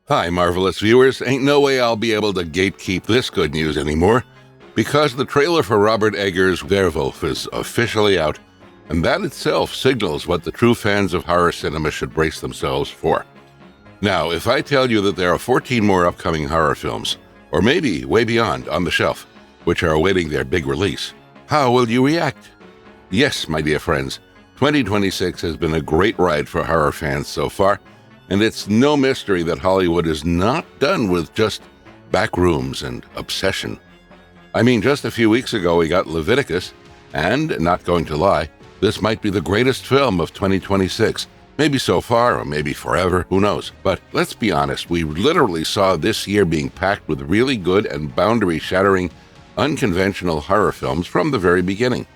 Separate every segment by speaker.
Speaker 1: Hi, marvelous viewers. Ain't no way I'll be able to gatekeep this good news anymore, because the trailer for Robert Eggers Werewulf is officially out, and that itself signals what the true fans of horror cinema should brace themselves for. Now, if I tell you that there are 14 more upcoming horror films, or maybe way beyond, on the shelf, which are awaiting their big release, how will you react? Yes, my dear friends, 2026 has been a great ride for horror fans so far, and it's no mystery that Hollywood is not done with just Backrooms and Obsession. I mean, just a few weeks ago we got Leviticus, and, not going to lie, this might be the greatest film of 2026. Maybe so far, or maybe forever, who knows. But let's be honest, we literally saw this year being packed with really good and boundary-shattering, unconventional horror films from the very beginning.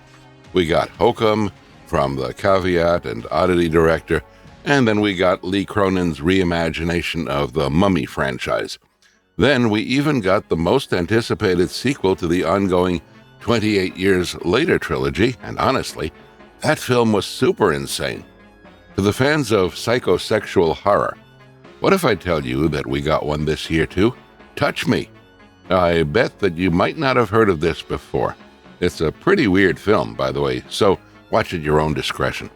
Speaker 1: We got Hokum from the Caveat and Oddity director, and then we got Lee Cronin's reimagination of the Mummy franchise. Then we even got the most anticipated sequel to the ongoing 28 Years Later trilogy, and honestly, that film was super insane. To the fans of psychosexual horror, what if I tell you that we got one this year too? Touch Me. I bet that you might not have heard of this before. It's a pretty weird film, by the way, so watch at your own discretion.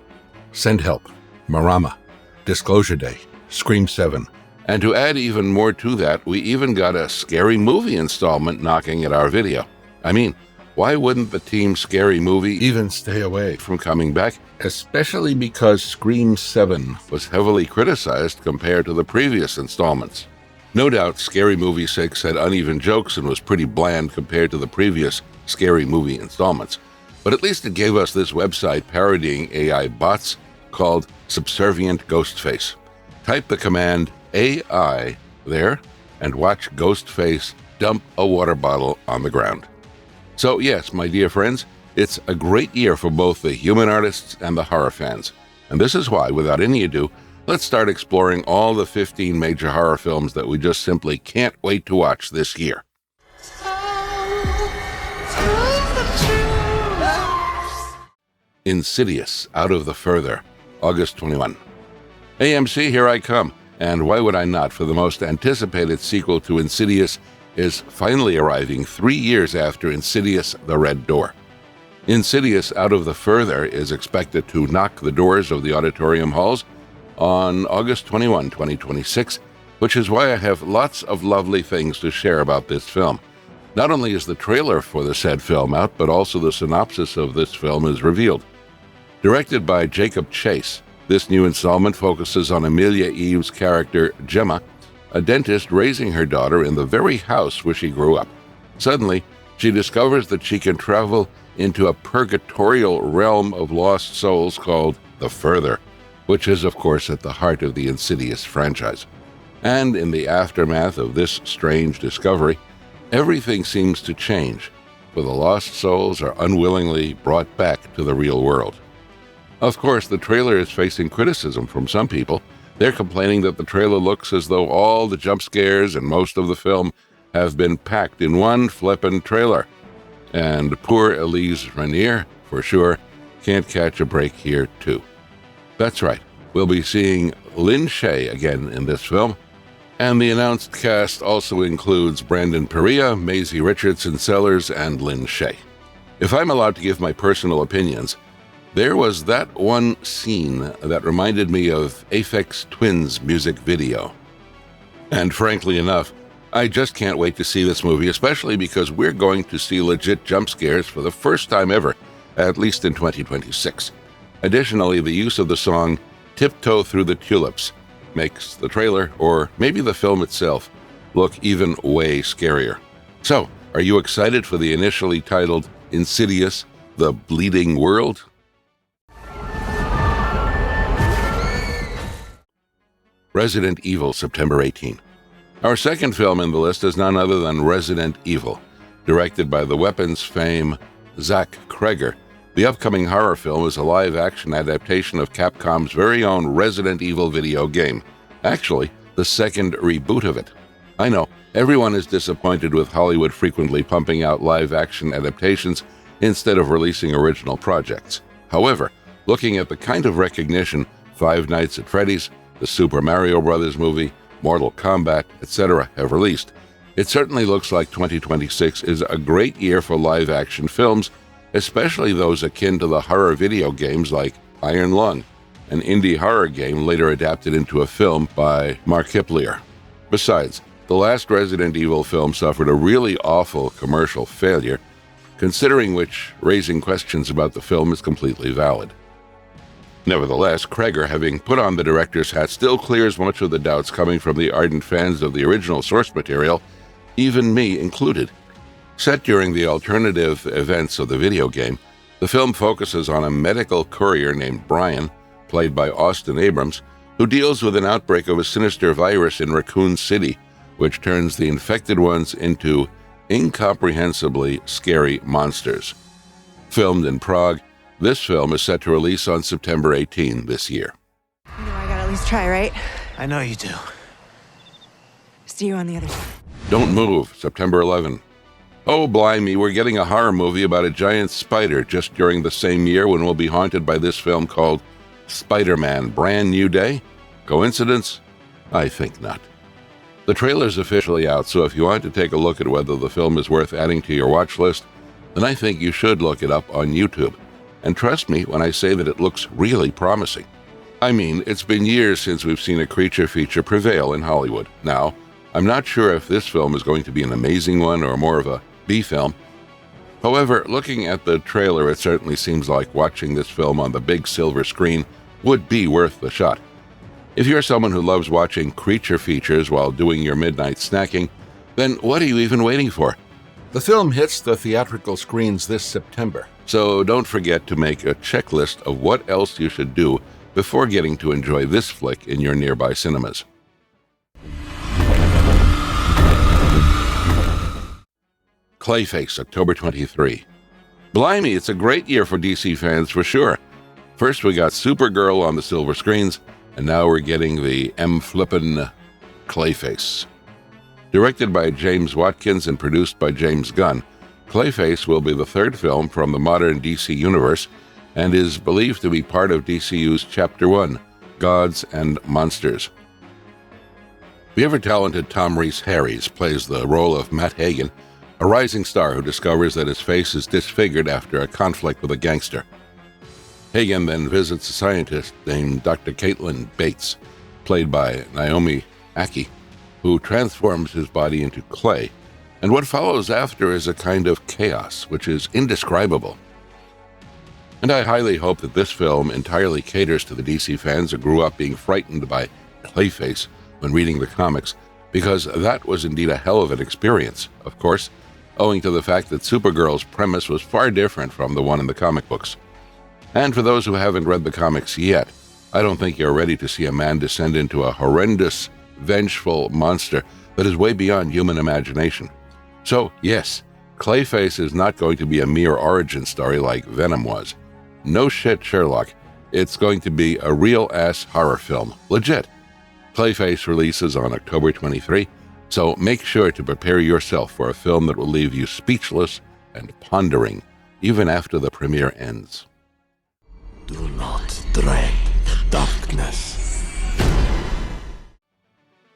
Speaker 1: Send Help, Marama, Disclosure Day, Scream 7. And to add even more to that, we even got a Scary Movie installment knocking at our video. I mean, why wouldn't the team Scary Movie even stay away from coming back? Especially because Scream 7 was heavily criticized compared to the previous installments. No doubt Scary Movie 6 had uneven jokes and was pretty bland compared to the previous Scary Movie installments. But at least it gave us this website parodying AI bots called Subservient Ghostface. Type the command AI there and watch Ghostface dump a water bottle on the ground. So yes, my dear friends, it's a great year for both the human artists and the horror fans. And this is why, without any ado, let's start exploring all the 15 major horror films that we just simply can't wait to watch this year. Insidious, Out of the Further, August 21. AMC, here I come. And why would I not, for the most anticipated sequel to Insidious is finally arriving 3 years after Insidious The Red Door. Insidious Out of the Further is expected to knock the doors of the auditorium halls on August 21, 2026, which is why I have lots of lovely things to share about this film. Not only is the trailer for the said film out, but also the synopsis of this film is revealed. Directed by Jacob Chase, this new installment focuses on Amelia Eve's character, Gemma, a dentist raising her daughter in the very house where she grew up. Suddenly, she discovers that she can travel into a purgatorial realm of lost souls called The Further, which is, of course, at the heart of the Insidious franchise. And in the aftermath of this strange discovery, everything seems to change, for the lost souls are unwillingly brought back to the real world. Of course, the trailer is facing criticism from some people. They're complaining that the trailer looks as though all the jump scares and most of the film have been packed in one flippin' trailer. And poor Elise Ranier, for sure, can't catch a break here, too. That's right, we'll be seeing Lynn Shay again in this film. And the announced cast also includes Brandon Perea, Maisie Richardson-Sellers, and Lynn Shay. If I'm allowed to give my personal opinions, there was that one scene that reminded me of Aphex Twin's music video. And frankly enough, I just can't wait to see this movie, especially because we're going to see legit jump scares for the first time ever, at least in 2026. Additionally, the use of the song Tiptoe Through the Tulips makes the trailer, or maybe the film itself, look even way scarier. So, are you excited for the initially titled Insidious, The Bleeding World? Resident Evil, September 18. Our second film in the list is none other than Resident Evil. Directed by the weapons fame Zach Kreger, the upcoming horror film is a live-action adaptation of Capcom's very own Resident Evil video game. Actually, the second reboot of it. I know, everyone is disappointed with Hollywood frequently pumping out live-action adaptations instead of releasing original projects. However, looking at the kind of recognition Five Nights at Freddy's, the Super Mario Bros. Movie, Mortal Kombat, etc. have released, it certainly looks like 2026 is a great year for live-action films, especially those akin to the horror video games like Iron Lung, an indie horror game later adapted into a film by Markiplier. Besides, the last Resident Evil film suffered a really awful commercial failure, considering which raising questions about the film is completely valid. Nevertheless, Kreger, having put on the director's hat, still clears much of the doubts coming from the ardent fans of the original source material, even me included. Set during the alternative events of the video game, the film focuses on a medical courier named Brian, played by Austin Abrams, who deals with an outbreak of a sinister virus in Raccoon City, which turns the infected ones into incomprehensibly scary monsters. Filmed in Prague, this film is set to release on September 18 this year.
Speaker 2: You know I gotta at least try, right?
Speaker 3: I know you do.
Speaker 2: See you on the other side.
Speaker 1: Don't Move, September 11. Oh, blimey, we're getting a horror movie about a giant spider just during the same year when we'll be haunted by this film called Spider-Man: Brand New Day? Coincidence? I think not. The trailer's officially out, so if you want to take a look at whether the film is worth adding to your watch list, then I think you should look it up on YouTube. And trust me when I say that it looks really promising. I mean, it's been years since we've seen a creature feature prevail in Hollywood. Now, I'm not sure if this film is going to be an amazing one or more of a B film. However, looking at the trailer, it certainly seems like watching this film on the big silver screen would be worth the shot. If you're someone who loves watching creature features while doing your midnight snacking, then what are you even waiting for? The film hits the theatrical screens this September, so don't forget to make a checklist of what else you should do before getting to enjoy this flick in your nearby cinemas. Clayface, October 23. Blimey, it's a great year for DC fans for sure. First we got Supergirl on the silver screens, and now we're getting the M-flippin' Clayface. Directed by James Watkins and produced by James Gunn, Clayface will be the third film from the modern DC universe and is believed to be part of DCU's Chapter 1, Gods and Monsters. The ever-talented Tom Rhys-Harries plays the role of Matt Hagen, a rising star who discovers that his face is disfigured after a conflict with a gangster. Hagen then visits a scientist named Dr. Caitlin Bates, played by Naomi Ackie, who transforms his body into clay, and what follows after is a kind of chaos which is indescribable. And I highly hope that this film entirely caters to the DC fans who grew up being frightened by Clayface when reading the comics, because that was indeed a hell of an experience, of course, owing to the fact that Supergirl's premise was far different from the one in the comic books. And for those who haven't read the comics yet, I don't think you're ready to see a man descend into a horrendous, vengeful monster that is way beyond human imagination. So, yes, Clayface is not going to be a mere origin story like Venom was. No shit, Sherlock. It's going to be a real-ass horror film. Legit. Clayface releases on October 23, so make sure to prepare yourself for a film that will leave you speechless and pondering, even after the premiere ends.
Speaker 3: Do not dread darkness.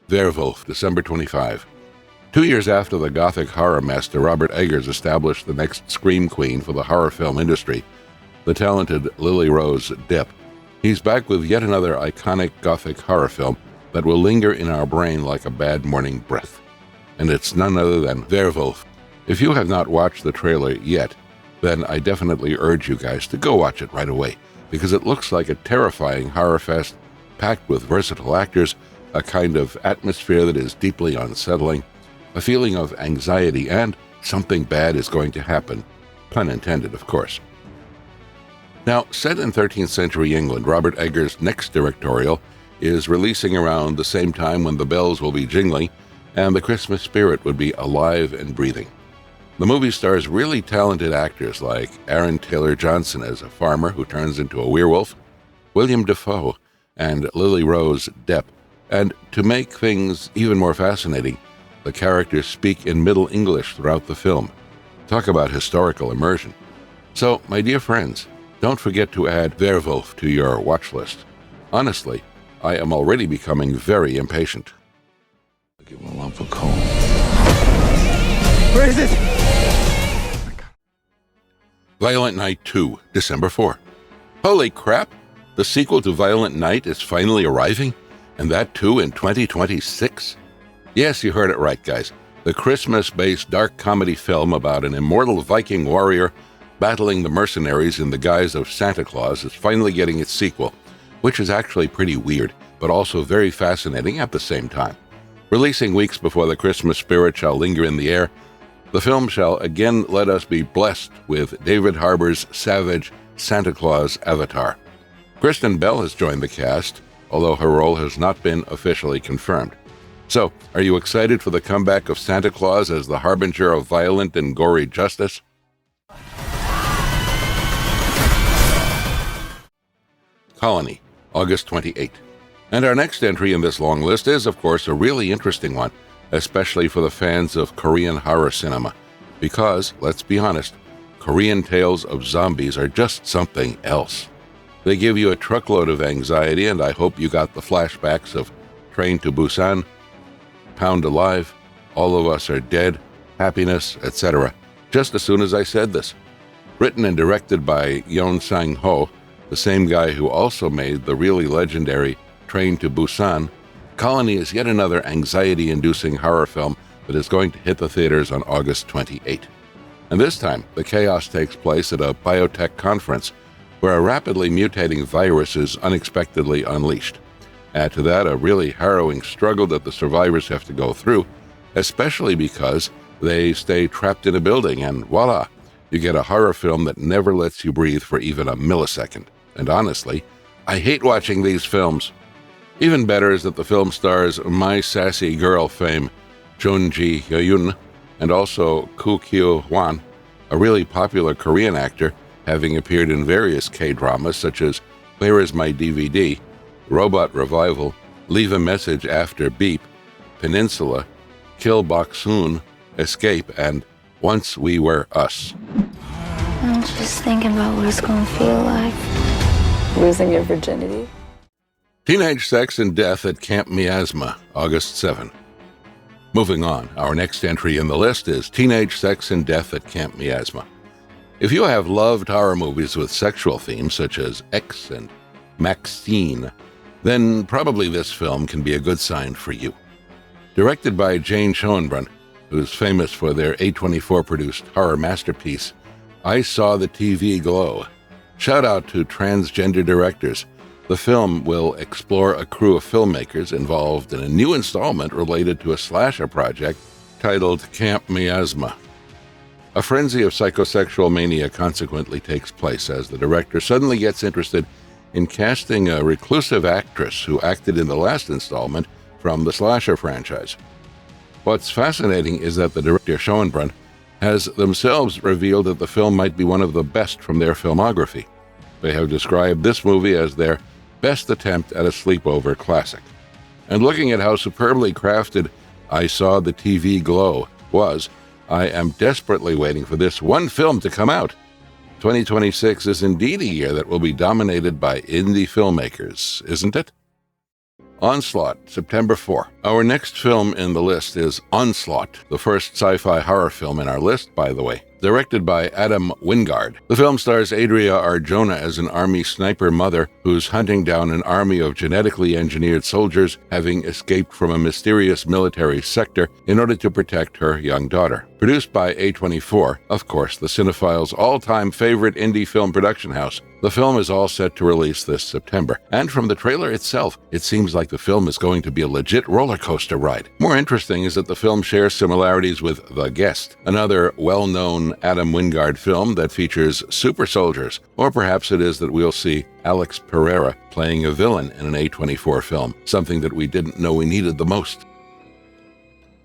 Speaker 1: Werewulf, December 25. 2 years after the Gothic horror master Robert Eggers established the next scream queen for the horror film industry, the talented Lily Rose Depp, he's back with yet another iconic Gothic horror film that will linger in our brain like a bad morning breath. And it's none other than Werewolf. If you have not watched the trailer yet, then I definitely urge you guys to go watch it right away, because it looks like a terrifying horror fest packed with versatile actors, a kind of atmosphere that is deeply unsettling, a feeling of anxiety, and something bad is going to happen. Pun intended, of course. Now, set in 13th century England, Robert Eggers' next directorial is releasing around the same time when the bells will be jingling and the Christmas spirit would be alive and breathing. The movie stars really talented actors like Aaron Taylor Johnson as a farmer who turns into a werewolf, William Dafoe, and Lily Rose Depp. And to make things even more fascinating, the characters speak in Middle English throughout the film. Talk about historical immersion. So, my dear friends, don't forget to add Werewolf to your watch list. Honestly, I am already becoming very impatient.
Speaker 3: Give him a lump of coal.
Speaker 2: Where is it?
Speaker 1: Violent Night 2, December 4. Holy crap! The sequel to Violent Night is finally arriving? And that too in 2026? Yes, you heard it right, guys. The Christmas-based dark comedy film about an immortal Viking warrior battling the mercenaries in the guise of Santa Claus is finally getting its sequel, which is actually pretty weird, but also very fascinating at the same time. Releasing weeks before the Christmas spirit shall linger in the air, the film shall again let us be blessed with David Harbour's savage Santa Claus avatar. Kristen Bell has joined the cast, although her role has not been officially confirmed. So, are you excited for the comeback of Santa Claus as the harbinger of violent and gory justice? Colony, August 28. And our next entry in this long list is, of course, a really interesting one, especially for the fans of Korean horror cinema, because, let's be honest, Korean tales of zombies are just something else. They give you a truckload of anxiety, and I hope you got the flashbacks of Train to Busan, Pound Alive, All of Us Are Dead, Happiness, etc., just as soon as I said this. Written and directed by Yeon Sang-ho, the same guy who also made the really legendary Train to Busan, Colony is yet another anxiety-inducing horror film that is going to hit the theaters on August 28. And this time, the chaos takes place at a biotech conference where a rapidly mutating virus is unexpectedly unleashed. Add to that a really harrowing struggle that the survivors have to go through, especially because they stay trapped in a building, and voila, you get a horror film that never lets you breathe for even a millisecond. And honestly, I hate watching these films. Even better is that the film stars My Sassy Girl fame Jun Ji Hyun and also Koo Kyo Hwan, a really popular Korean actor, having appeared in various K-dramas such as Where Is My DVD, Robot Revival, Leave a Message After Beep, Peninsula, Kill Boksoon, Escape, and Once We Were Us.
Speaker 4: I'm just thinking about what it's gonna feel like. Losing your virginity?
Speaker 1: Teenage Sex and Death at Camp Miasma, August 7. Moving on, our next entry in the list is Teenage Sex and Death at Camp Miasma. If you have loved horror movies with sexual themes such as X and Maxine, then probably this film can be a good sign for you. Directed by Jane Schoenbrunn, who's famous for their A24-produced horror masterpiece, I Saw the TV Glow. Shout out to transgender directors. The film will explore a crew of filmmakers involved in a new installment related to a slasher project titled Camp Miasma. A frenzy of psychosexual mania consequently takes place as the director suddenly gets interested in casting a reclusive actress who acted in the last installment from the slasher franchise. What's fascinating is that the director Schoenbrunn has themselves revealed that the film might be one of the best from their filmography. They have described this movie as their best attempt at a sleepover classic. And looking at how superbly crafted I Saw the TV Glow was, I am desperately waiting for this one film to come out. 2026 is indeed a year that will be dominated by indie filmmakers, isn't it? Onslaught, September 4. Our next film in the list is Onslaught, the first sci-fi horror film in our list, by the way. Directed by Adam Wingard. The film stars Adria Arjona as an army sniper mother who's hunting down an army of genetically engineered soldiers having escaped from a mysterious military sector in order to protect her young daughter. Produced by A24, of course, the cinephile's all-time favorite indie film production house. The film is all set to release this September, and from the trailer itself, it seems like the film is going to be a legit roller coaster ride. More interesting is that the film shares similarities with The Guest, another well-known Adam Wingard film that features super soldiers, or perhaps it is that we'll see Alex Pereira playing a villain in an A24 film, something that we didn't know we needed the most.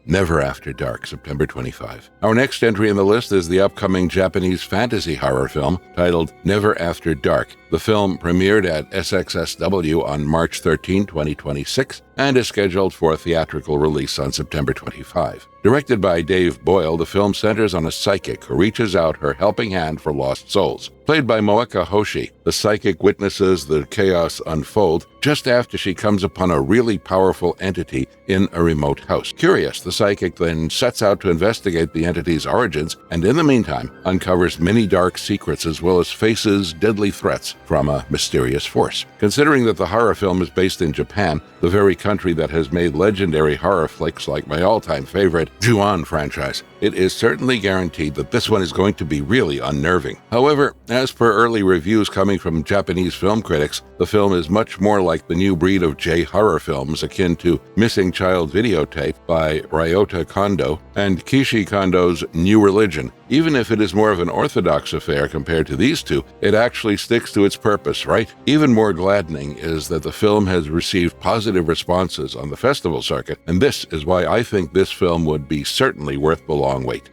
Speaker 1: Never After Dark, September 25. Our next entry in the list is the upcoming Japanese fantasy horror film titled Never After Dark, The film premiered at SXSW on March 13, 2026, and is scheduled for a theatrical release on September 25. Directed by Dave Boyle, the film centers on a psychic who reaches out her helping hand for lost souls. Played by Moeka Hoshi, the psychic witnesses the chaos unfold just after she comes upon a really powerful entity in a remote house. Curious, the psychic then sets out to investigate the entity's origins and in the meantime uncovers many dark secrets as well as faces deadly threats from a mysterious force. Considering that the horror film is based in Japan, the very country that has made legendary horror flicks like my all-time favorite Ju-On franchise, it is certainly guaranteed that this one is going to be really unnerving. However, as per early reviews coming from Japanese film critics, the film is much more like the new breed of J-horror films akin to Missing Child Videotape by Ryota Kondo and Kishi Kondo's New Religion. Even if it is more of an orthodox affair compared to these two, it actually sticks to its purpose, right? Even more gladdening is that the film has received positive responses on the festival circuit, and this is why I think this film would be certainly worth the long wait.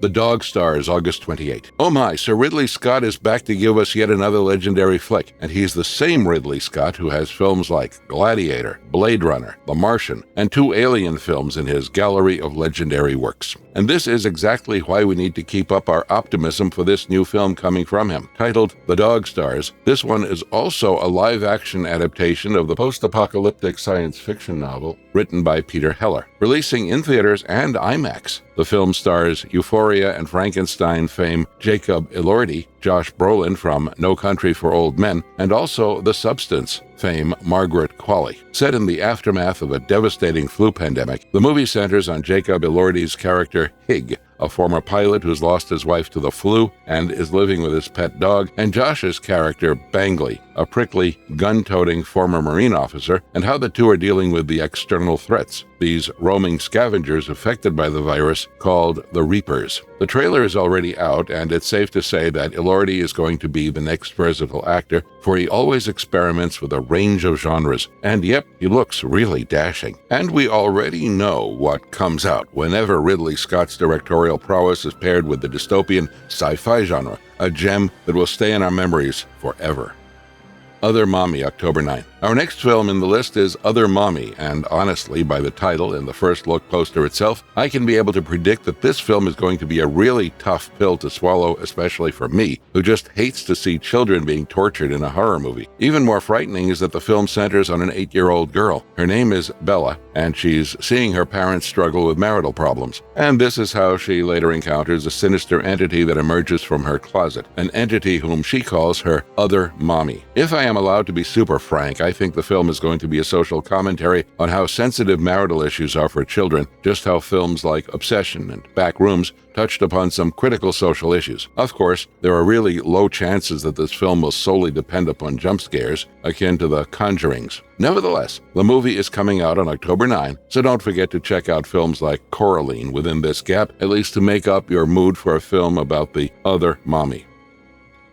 Speaker 1: The Dog stars August 28. Oh my, Sir Ridley Scott is back to give us yet another legendary flick, and he's the same Ridley Scott who has films like Gladiator, Blade Runner, The Martian, and 2 Alien films in his gallery of legendary works. And this is exactly why we need to keep up our optimism for this new film coming from him. Titled The Dog Stars, this one is also a live-action adaptation of the post-apocalyptic science fiction novel written by Peter Heller, releasing in theaters and IMAX. The film stars Euphoria and Frankenstein fame Jacob Elordi, Josh Brolin from No Country for Old Men, and also The Substance fame Margaret Qualley. Set in the aftermath of a devastating flu pandemic, the movie centers on Jacob Elordi's character Hig, a former pilot who's lost his wife to the flu and is living with his pet dog, and Josh's character Bangley, a prickly, gun-toting former Marine officer, and how the two are dealing with the external threats, these roaming scavengers affected by the virus called the Reapers. The trailer is already out, and it's safe to say that Elordi is going to be the next versatile actor, for he always experiments with a range of genres, and yep, he looks really dashing. And we already know what comes out whenever Ridley Scott's directorial prowess is paired with the dystopian sci-fi genre, a gem that will stay in our memories forever. Other Mommy, October 9. Our next film in the list is Other Mommy, and honestly, by the title and the first look poster itself, I can be able to predict that this film is going to be a really tough pill to swallow, especially for me, who just hates to see children being tortured in a horror movie. Even more frightening is that the film centers on an 8-year-old girl. Her name is Bella, and she's seeing her parents struggle with marital problems. And this is how she later encounters a sinister entity that emerges from her closet, an entity whom she calls her Other Mommy. If I am allowed to be super frank, I think the film is going to be a social commentary on how sensitive marital issues are for children, just how films like Obsession and Backrooms touched upon some critical social issues. Of course, there are really low chances that this film will solely depend upon jump scares, akin to The Conjurings. Nevertheless, the movie is coming out on October 9, so don't forget to check out films like Coraline within this gap, at least to make up your mood for a film about the Other Mommy.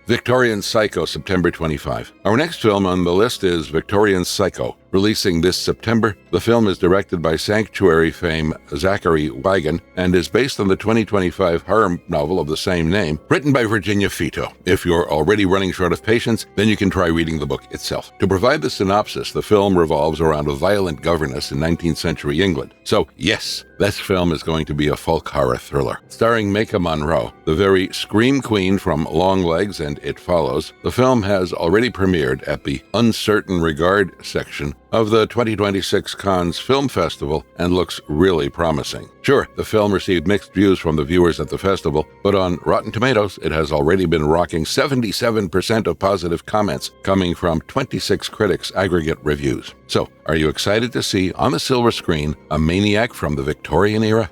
Speaker 1: Victorian Psycho, September 25. Our next film on the list is Victorian Psycho. Releasing this September, the film is directed by Sanctuary fame Zachary Wigan and is based on the 2025 horror novel of the same name, written by Virginia Fito. If you're already running short of patience, then you can try reading the book itself. To provide the synopsis, the film revolves around a violent governess in 19th century England. So, yes, this film is going to be a folk horror thriller. Starring Maika Monroe, the very scream queen from Long Legs and It Follows, the film has already premiered at the Uncertain Regard section of the 2026 Cannes Film Festival and looks really promising. Sure, the film received mixed views from the viewers at the festival, but on Rotten Tomatoes, it has already been rocking 77% of positive comments coming from 26 critics' aggregate reviews. So, are you excited to see on the silver screen a maniac from the Victorian era?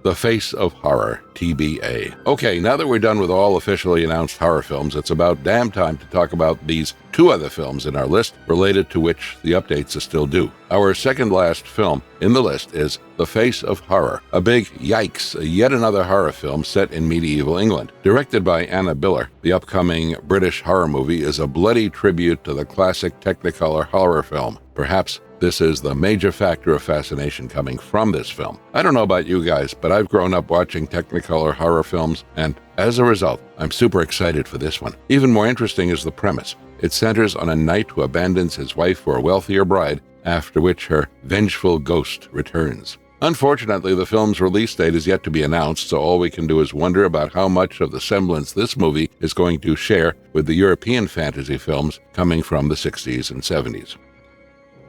Speaker 1: The Face of Horror, TBA. Okay, now that we're done with all officially announced horror films, it's about damn time to talk about these 2 other films in our list, related to which the updates are still due. Our second last film in the list is The Face of Horror, a big yikes, yet another horror film set in medieval England. Directed by Anna Biller, the upcoming British horror movie is a bloody tribute to the classic Technicolor horror film. Perhaps This is the major factor of fascination coming from this film. I don't know about you guys, but I've grown up watching Technicolor horror films, and as a result, I'm super excited for this one. Even more interesting is the premise. It centers on a knight who abandons his wife for a wealthier bride, after which her vengeful ghost returns. Unfortunately, the film's release date is yet to be announced, so all we can do is wonder about how much of the semblance this movie is going to share with the European fantasy films coming from the 60s and 70s.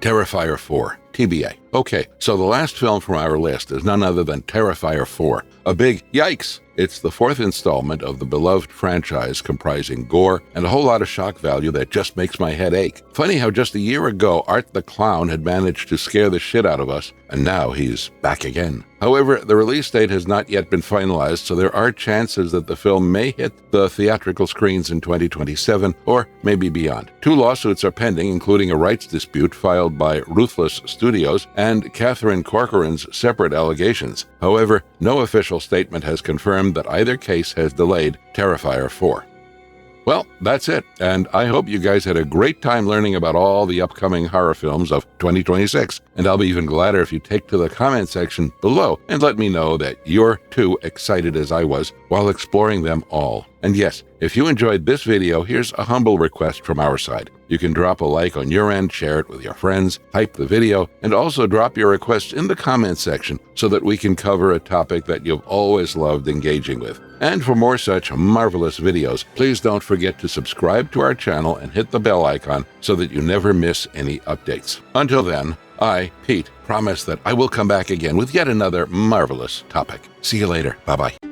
Speaker 1: Terrifier 4, TBA. Okay, so the last film from our list is none other than Terrifier 4. A big yikes! It's the fourth installment of the beloved franchise comprising gore and a whole lot of shock value that just makes my head ache. Funny how just a year ago, Art the Clown had managed to scare the shit out of us, and now he's back again. However, the release date has not yet been finalized, so there are chances that the film may hit the theatrical screens in 2027 or maybe beyond. 2 lawsuits are pending, including a rights dispute filed by Ruthless Studios and Catherine Corcoran's separate allegations. However, no official statement has confirmed that either case has delayed Terrifier 4. Well, that's it, and I hope you guys had a great time learning about all the upcoming horror films of 2026, and I'll be even gladder if you take to the comment section below and let me know that you're too excited as I was while exploring them all. And yes, if you enjoyed this video, here's a humble request from our side. You can drop a like on your end, share it with your friends, hype the video, and also drop your requests in the comment section so that we can cover a topic that you've always loved engaging with. And for more such marvelous videos, please don't forget to subscribe to our channel and hit the bell icon so that you never miss any updates. Until then, I, Pete, promise that I will come back again with yet another marvelous topic. See you later. Bye-bye.